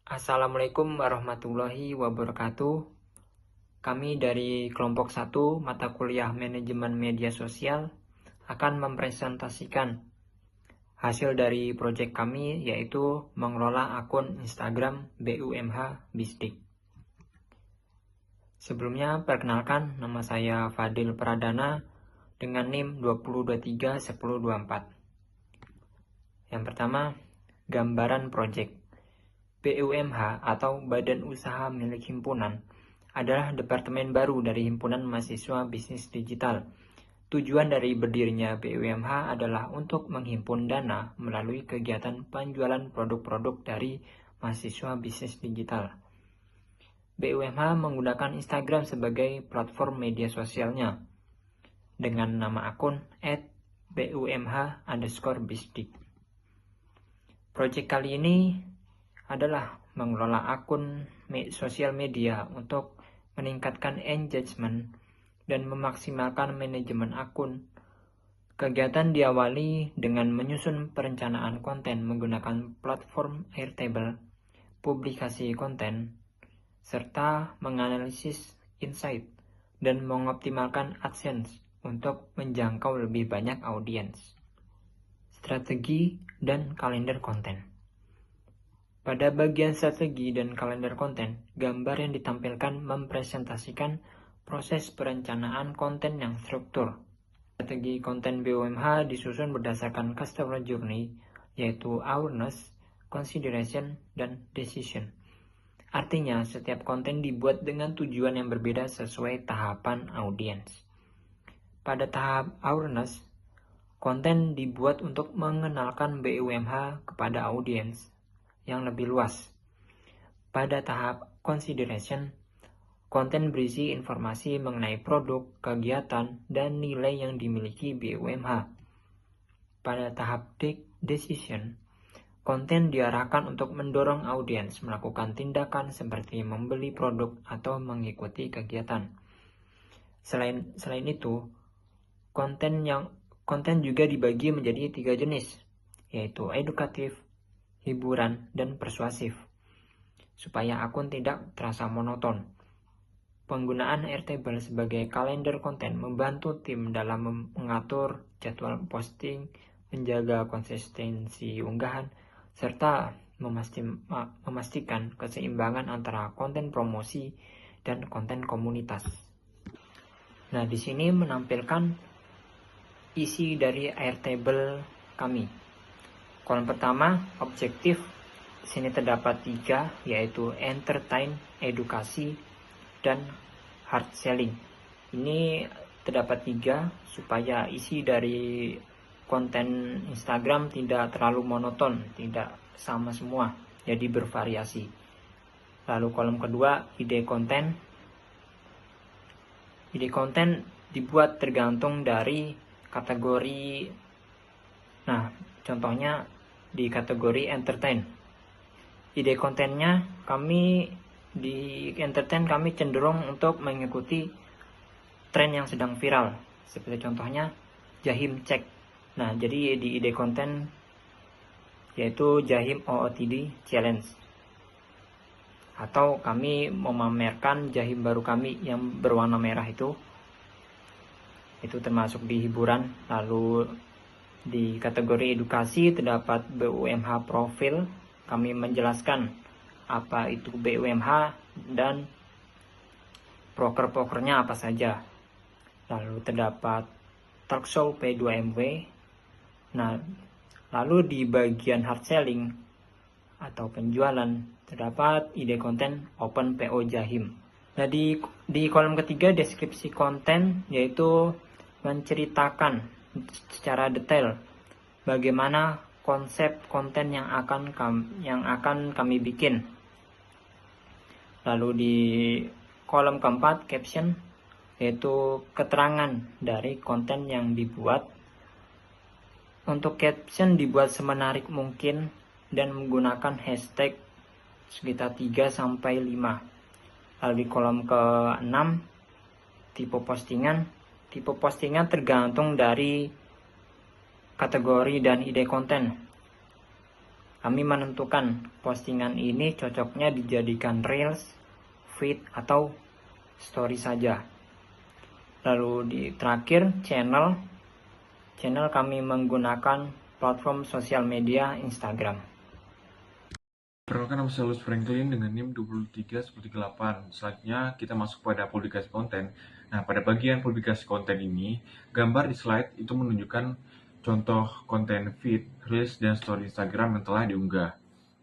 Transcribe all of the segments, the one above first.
Assalamualaikum warahmatullahi wabarakatuh. Kami dari kelompok 1 mata kuliah Manajemen Media Sosial akan mempresentasikan hasil dari proyek kami, yaitu mengelola akun Instagram BUMH Bisdik. Sebelumnya perkenalkan, nama saya Fadil Pradana dengan NIM 20231024. Yang pertama, gambaran proyek. BUMH atau Badan Usaha Milik Himpunan adalah departemen baru dari Himpunan Mahasiswa Bisnis Digital. Tujuan dari berdirinya BUMH adalah untuk menghimpun dana melalui kegiatan penjualan produk-produk dari mahasiswa bisnis digital. BUMH menggunakan Instagram sebagai platform media sosialnya dengan nama akun @BUMH_Bisdik. Proyek kali ini adalah mengelola akun sosial media untuk meningkatkan engagement dan memaksimalkan manajemen akun. Kegiatan diawali dengan menyusun perencanaan konten menggunakan platform Airtable, publikasi konten, serta menganalisis insight dan mengoptimalkan AdSense untuk menjangkau lebih banyak audiens. Strategi dan kalender konten. Pada bagian strategi dan kalender konten, gambar yang ditampilkan mempresentasikan proses perencanaan konten yang struktur. Strategi konten BUMH disusun berdasarkan customer journey, yaitu awareness, consideration, dan decision. Artinya, setiap konten dibuat dengan tujuan yang berbeda sesuai tahapan audiens. Pada tahap awareness, konten dibuat untuk mengenalkan BUMH kepada audiens yang lebih luas. Pada tahap consideration, konten berisi informasi mengenai produk, kegiatan, dan nilai yang dimiliki BUMH. Pada tahap decision, konten diarahkan untuk mendorong audiens melakukan tindakan seperti membeli produk atau mengikuti kegiatan. Selain itu, konten juga dibagi menjadi 3 jenis, yaitu edukatif, hiburan, dan persuasif, supaya akun tidak terasa monoton. Penggunaan Airtable sebagai kalender konten membantu tim dalam mengatur jadwal posting, menjaga konsistensi unggahan, serta memastikan keseimbangan antara konten promosi dan konten komunitas. Nah, di sini menampilkan isi dari Airtable kami. Kolom pertama, objektif. Di sini terdapat 3, yaitu entertain, edukasi, dan hard selling. Ini terdapat 3 supaya isi dari konten Instagram tidak terlalu monoton, tidak sama semua, jadi bervariasi. Lalu kolom kedua, ide konten. Ide konten dibuat tergantung dari kategori. Nah, contohnya di kategori entertain. Ide kontennya di entertain kami cenderung untuk mengikuti tren yang sedang viral. Seperti contohnya Jahim Cek. Nah, jadi di ide konten yaitu Jahim OOTD Challenge. Atau kami memamerkan Jahim baru kami yang berwarna merah itu termasuk di hiburan. Lalu di kategori edukasi terdapat BUMH profil. Kami menjelaskan apa itu BUMH dan proker-prokernya apa saja. Lalu terdapat talkshow P2MW. Nah, lalu di bagian hard selling atau penjualan terdapat ide konten Open PO Jahim. Nah, di kolom ketiga deskripsi konten, yaitu menceritakan secara detail bagaimana konsep konten yang akan kami bikin. Lalu di kolom keempat, caption, yaitu keterangan dari konten yang dibuat. Untuk caption dibuat semenarik mungkin dan menggunakan hashtag sekitar 3-5. Lalu di kolom ke-6, tipe postingan. Tipe postingan tergantung dari kategori dan ide konten. kami menentukan postingan ini cocoknya dijadikan Reels, feed, atau story saja. Lalu di terakhir channel kami menggunakan platform sosial media Instagram. Perkenalkan, nama saya Luz Franklin dengan NIM 231038. Selanjutnya kita masuk pada publikasi konten. Nah, pada bagian publikasi konten ini, gambar di slide itu menunjukkan contoh konten feed, reels, dan story Instagram yang telah diunggah.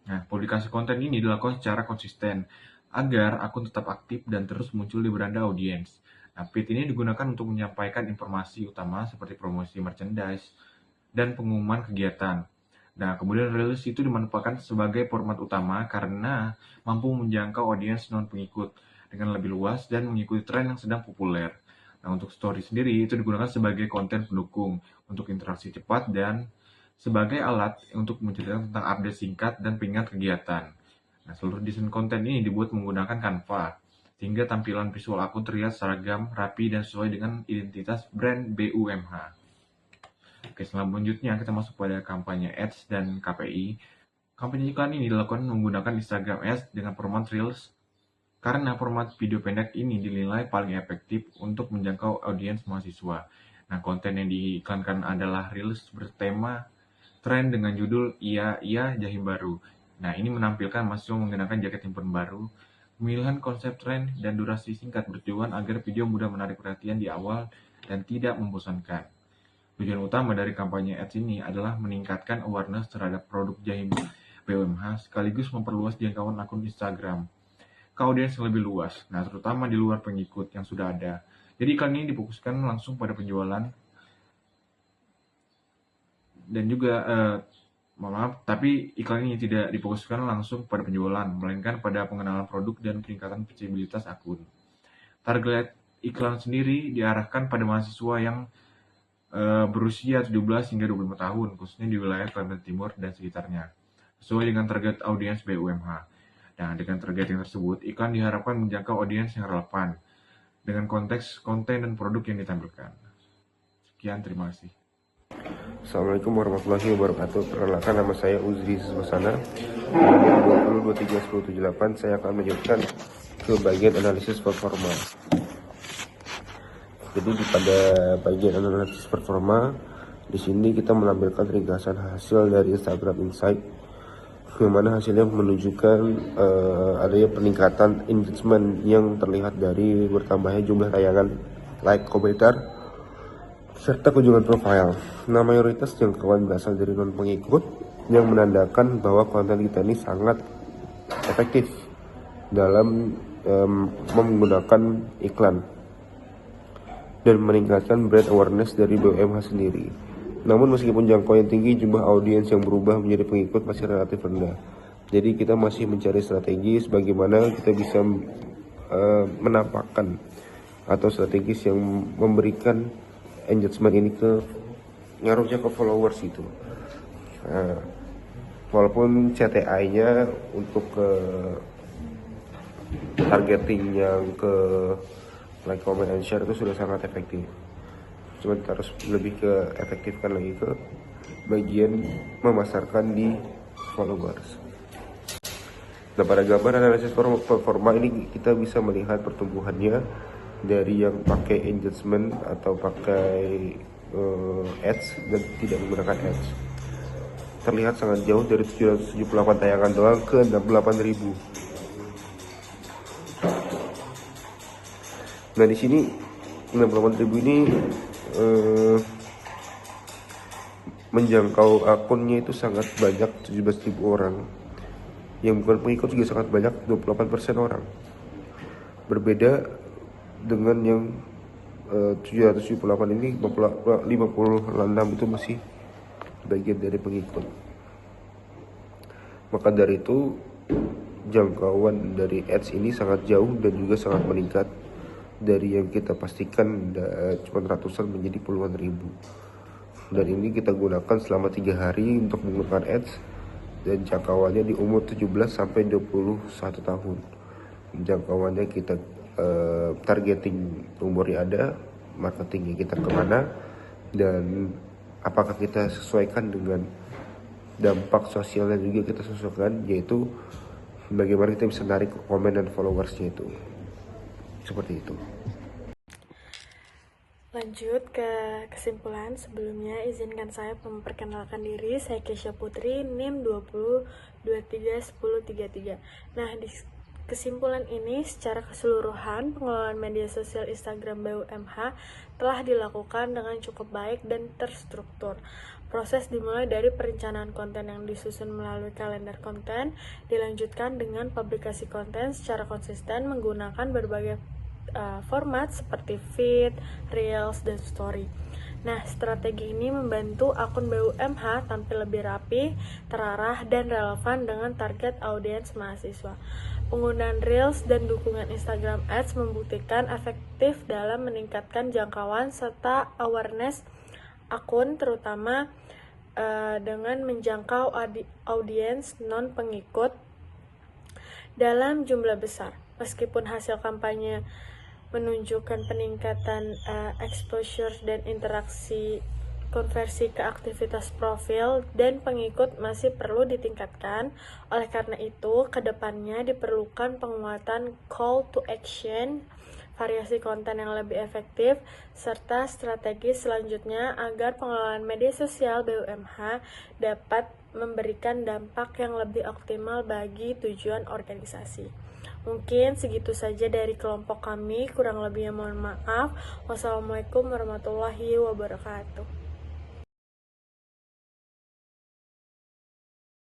Nah, publikasi konten ini dilakukan secara konsisten agar akun tetap aktif dan terus muncul di beranda audiens. Nah, feed ini digunakan untuk menyampaikan informasi utama seperti promosi merchandise dan pengumuman kegiatan. Nah, kemudian Reels itu dimanfaatkan sebagai format utama karena mampu menjangkau audiens non-pengikut dengan lebih luas dan mengikuti tren yang sedang populer. Nah, untuk story sendiri itu digunakan sebagai konten pendukung untuk interaksi cepat dan sebagai alat untuk menceritakan tentang update singkat dan pengingat kegiatan. Nah, seluruh desain konten ini dibuat menggunakan Canva, sehingga tampilan visual akun terlihat seragam, rapi, dan sesuai dengan identitas brand BUMH. Oke, selanjutnya kita masuk pada kampanye Ads dan KPI. Kampanye iklan ini dilakukan menggunakan Instagram Ads dengan format Reels karena format video pendek ini dinilai paling efektif untuk menjangkau audiens mahasiswa. Nah, konten yang diiklankan adalah Reels bertema tren dengan judul Iya Iya Jahim Baru. Nah, ini menampilkan mahasiswa mengenakan jaket himpunan baru, pemilihan konsep tren, dan durasi singkat bertujuan agar video mudah menarik perhatian di awal dan tidak membosankan. Tujuan utama dari kampanye ads ini adalah meningkatkan awareness terhadap produk Jahim BUMH sekaligus memperluas jangkauan akun Instagram ke audiens yang lebih luas, nah terutama di luar pengikut yang sudah ada. Jadi iklan ini difokuskan langsung pada penjualan dan juga tapi iklan ini tidak difokuskan langsung pada penjualan, melainkan pada pengenalan produk dan peningkatan visibilitas akun. Target iklan sendiri diarahkan pada mahasiswa yang berusia 17 hingga 25 tahun, khususnya di wilayah Kalimantan Timur dan sekitarnya, sesuai dengan target audiens BUMH. Nah, dengan target yang tersebut, iklan diharapkan menjangkau audiens yang relevan dengan konteks konten dan produk yang ditampilkan. Sekian, terima kasih. Assalamualaikum warahmatullahi wabarakatuh. Perkenalkan, nama saya Uzri Susana. Di 2023-1078 saya akan melanjutkan ke bagian analisis performa. Jadi pada bagian analisis performa di sini kita menampilkan ringkasan hasil dari Instagram Insight, yang mana hasilnya menunjukkan adanya peningkatan engagement yang terlihat dari bertambahnya jumlah tayangan, like, komentar, serta kunjungan profile. Nah, mayoritas jangkauan berasal dari non pengikut yang menandakan bahwa konten kita ini sangat efektif dalam menggunakan iklan dan meningkatkan brand awareness dari BUMH sendiri. Namun meskipun jangkauan tinggi, jumlah audiens yang berubah menjadi pengikut masih relatif rendah. Jadi kita masih mencari strategi bagaimana kita bisa menampakkan atau strategis yang memberikan engagement ini ke ngaruhnya ke followers itu. Walaupun CTI-nya untuk targeting yang ke like, comment, and share itu sudah sangat efektif. Cuma kita harus lebih ke efektifkan lagi ke bagian memasarkan di followers. Nah, pada gambar analisis performa ini kita bisa melihat pertumbuhannya dari yang pakai engagement atau pakai ads dan tidak menggunakan ads. Terlihat sangat jauh dari 778 tayangan doang ke 68.000. Nah, di sini 68.000 ini menjangkau akunnya itu sangat banyak, 17.000 orang. Yang bukan pengikut juga sangat banyak, 28% orang. Berbeda dengan yang 778 ini, 56 itu masih bagian dari pengikut. Maka dari itu jangkauan dari ads ini sangat jauh dan juga sangat meningkat dari yang kita pastikan cuma ratusan menjadi puluhan ribu. Dan ini kita gunakan selama 3 hari untuk menggunakan ads dan jangkauannya di umur 17 sampai 21 tahun. Jangkauannya kita targeting umurnya ada, marketingnya kita kemana, dan apakah kita sesuaikan dengan dampak sosialnya juga kita sesuaikan, yaitu bagaimana kita bisa narik komen dan followersnya itu. Seperti itu. Lanjut ke kesimpulan, sebelumnya izinkan saya memperkenalkan diri. Saya Kesha Putri, NIM 20231033. Nah, di kesimpulan ini secara keseluruhan pengelolaan media sosial Instagram BUMH telah dilakukan dengan cukup baik dan terstruktur. Proses dimulai dari perencanaan konten yang disusun melalui kalender konten, dilanjutkan dengan publikasi konten secara konsisten menggunakan berbagai format seperti feed, reels, dan story. Nah, strategi ini membantu akun BUMH tampil lebih rapi, terarah, dan relevan dengan target audiens mahasiswa. Penggunaan reels dan dukungan Instagram Ads membuktikan efektif dalam meningkatkan jangkauan serta awareness akun, terutama dengan menjangkau audiens non-pengikut dalam jumlah besar. Meskipun hasil kampanye menunjukkan peningkatan exposure dan interaksi, konversi ke aktivitas profil dan pengikut masih perlu ditingkatkan. Oleh karena itu, kedepannya diperlukan penguatan call to action, variasi konten yang lebih efektif, serta strategi selanjutnya agar pengelolaan media sosial BUMH dapat memberikan dampak yang lebih optimal bagi tujuan organisasi. Mungkin segitu saja dari kelompok kami, kurang lebihnya mohon maaf. Wassalamualaikum warahmatullahi wabarakatuh.